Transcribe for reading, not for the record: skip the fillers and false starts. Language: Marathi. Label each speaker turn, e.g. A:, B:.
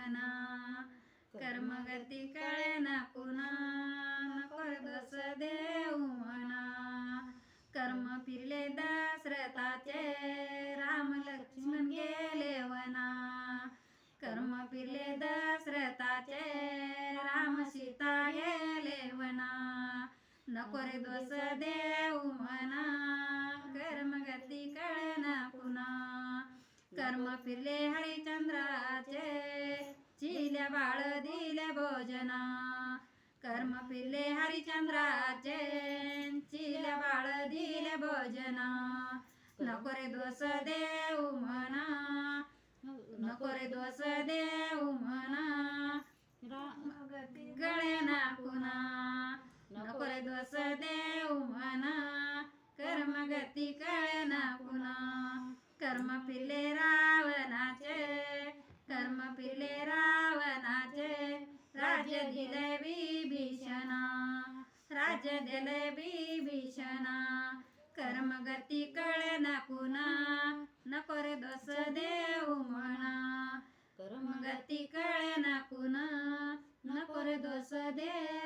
A: म्हणा कर्मगती कळे ना पुन्हा नको रे दोष देऊ म्हणा कर्म फिरले दशरथाचे राम लक्ष्मण गेले वना कर्म फिरले दशरथाचे राम सीता गेले वना नको रे दोष देऊ म्हणा कर्मगती कळे ना पुन्हा कर्म फिरले हरिश्चंद्राचे चिल्या बाळ दिले भोजना कर्म फिरले हरिश्चंद्राचे चिल्या बाळ दिले भोजना नको रे दोष देऊ म्हणा नको रे दोष देऊ म्हणा गळे ना पुन्हा नको रे दोष देऊ म्हणा कर्मगती कळे ना पुन्हा कर्म फिरले रावणाचे कर्म फिरले रावणाचे राज्य दिले विभीषणा राज्य दिले विभीषणा कर्मगती कळे ना पुन्हा नको रे दोष देऊ म्हणा कर्मगती कळे ना पुन्हा नको रे दोष देऊ